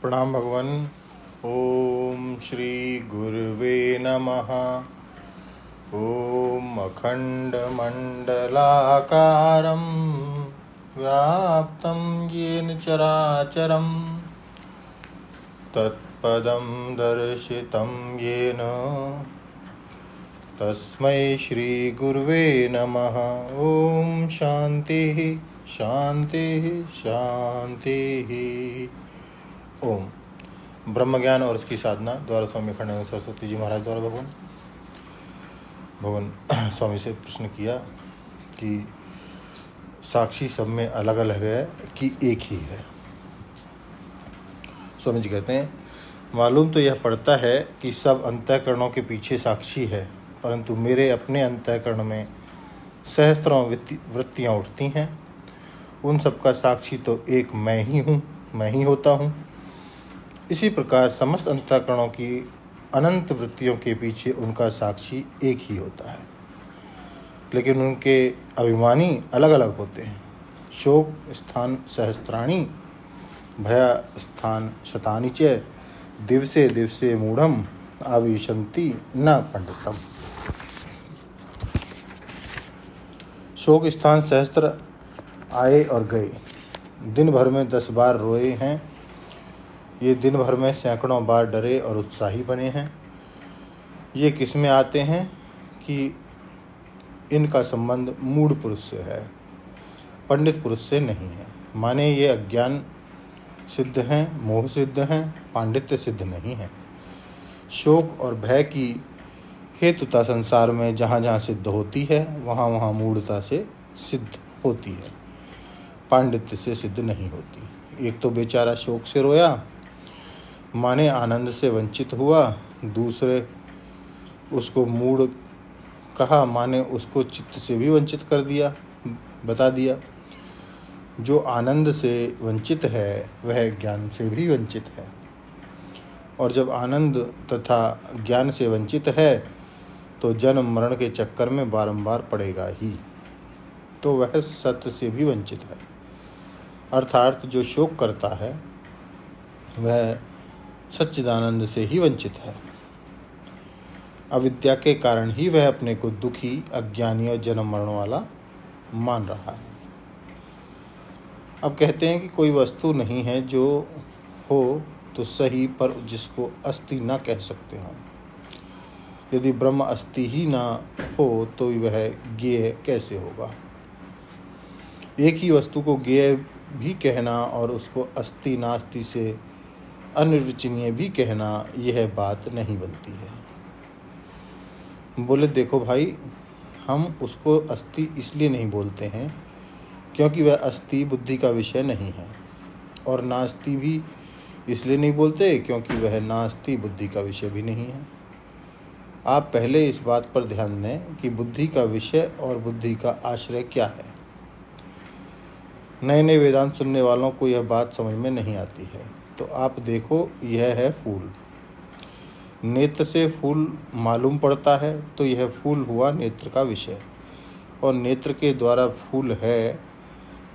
प्रणाम भगवान। ओम श्री गुरुवे नमः। ओम अखंडमंडलाकारं व्याप्तं येन चराचरं तत्पदं दर्शितं येन तस्मै श्री गुरुवे नमः। ओम शांति शांति शांति। ओम ब्रह्म ज्ञान और उसकी साधना द्वारा स्वामी अखंडानंद सरस्वती जी महाराज द्वारा भगवान स्वामी से प्रश्न किया कि साक्षी सब में अलग अलग है कि एक ही है। स्वामी जी कहते हैं, मालूम तो यह पड़ता है कि सब अंतःकरणों के पीछे साक्षी है, परंतु मेरे अपने अंतःकरण में सहस्त्रों वृत्तियाँ उठती हैं। उन सब का साक्षी तो एक मैं ही हूँ, मैं ही होता हूँ। इसी प्रकार समस्त अंतःकरणों की अनंत वृत्तियों के पीछे उनका साक्षी एक ही होता है, लेकिन उनके अभिमानी अलग अलग होते हैं। शोक स्थान सहस्त्राणी, भया स्थान शतानि च, दिवसे दिवसे मूढ़म आविशन्ति न पंडितम। शोक स्थान सहस्त्र आए और गए, दिन भर में 10 बार रोए हैं। ये दिन भर में सैकड़ों बार डरे और उत्साही बने हैं। ये किस में आते हैं कि इनका संबंध मूढ़ पुरुष से है, पंडित पुरुष से नहीं है। माने ये अज्ञान सिद्ध हैं, मोह सिद्ध हैं, पांडित्य सिद्ध नहीं है। शोक और भय की हेतुता संसार में जहाँ जहाँ सिद्ध होती है वहाँ वहाँ मूढ़ता से सिद्ध होती है, पांडित्य से सिद्ध नहीं होती। एक तो बेचारा शोक से रोया, माने आनंद से वंचित हुआ। दूसरे उसको मूढ़ कहा, माने उसको चित्त से भी वंचित कर दिया, बता दिया। जो आनंद से वंचित है वह ज्ञान से भी वंचित है, और जब आनंद तथा ज्ञान से वंचित है तो जन्म मरण के चक्कर में बारंबार पड़ेगा ही, तो वह सत्य से भी वंचित है। अर्थात जो शोक करता है वह सच्चिदानंद से ही वंचित है। अविद्या के कारण ही वह अपने को दुखी, अज्ञानी और जन्म मरण वाला मान रहा है। अब कहते हैं कि कोई वस्तु नहीं है जो हो तो सही, पर जिसको अस्ति न कह सकते हों। यदि ब्रह्म अस्ति ही ना हो तो वह ज्ञेय कैसे होगा। एक ही वस्तु को ज्ञेय भी कहना और उसको अस्ति नास्ति से अनिर्वचनीय भी कहना, यह बात नहीं बनती है। बोले देखो भाई, हम उसको अस्ति इसलिए नहीं बोलते हैं क्योंकि वह अस्ति बुद्धि का विषय नहीं है, और नास्ति भी इसलिए नहीं बोलते क्योंकि वह नास्ति बुद्धि का विषय भी नहीं है। आप पहले इस बात पर ध्यान दें कि बुद्धि का विषय और बुद्धि का आश्रय क्या है। नए नए वेदांत सुनने वालों को यह बात समझ में नहीं आती है। तो आप देखो, यह है फूल। नेत्र से फूल मालूम पड़ता है तो यह फूल हुआ नेत्र का विषय, और नेत्र के द्वारा फूल है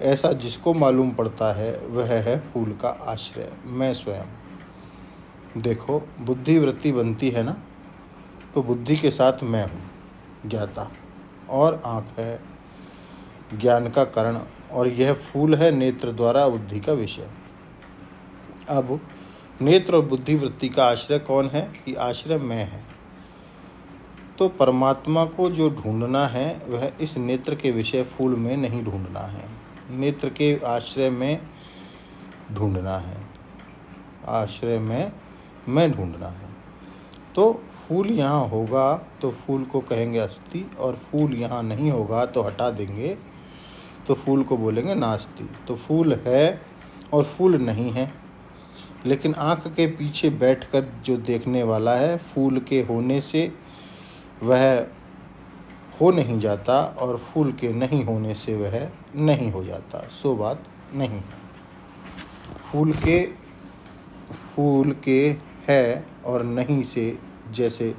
ऐसा जिसको मालूम पड़ता है वह है फूल का आश्रय, मैं स्वयं। देखो, बुद्धि वृत्ति बनती है ना, तो बुद्धि के साथ मैं हूँ ज्ञाता, और आँख है ज्ञान का कारण, और यह फूल है नेत्र द्वारा बुद्धि का विषय। अब नेत्र और बुद्धि वृत्ति का आश्रय कौन है कि आश्रय मैं है। तो परमात्मा को जो ढूंढना है वह इस नेत्र के विषय फूल में नहीं ढूंढना है, नेत्र के आश्रय में ढूंढना है, आश्रय में मैं ढूंढना है। तो फूल यहाँ होगा तो फूल को कहेंगे अस्ति, और फूल यहाँ नहीं होगा तो हटा देंगे तो फूल को बोलेंगे नास्ति। तो फूल है और फूल नहीं है, लेकिन आँख के पीछे बैठकर जो देखने वाला है, फूल के होने से वह हो नहीं जाता और फूल के नहीं होने से वह नहीं हो जाता, सो बात नहीं है। फूल के है और नहीं से जैसे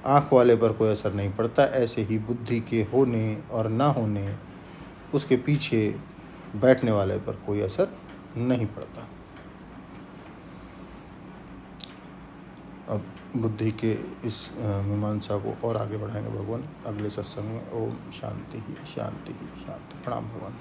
आँख वाले पर कोई असर नहीं पड़ता, ऐसे ही बुद्धि के होने और ना होने, उसके पीछे बैठने वाले पर कोई असर नहीं पड़ता। अब बुद्धि के इस मीमांसा को और आगे बढ़ाएंगे भगवान अगले सत्संग में। ओम शांति ही शांति ही शांति। प्रणाम भगवान।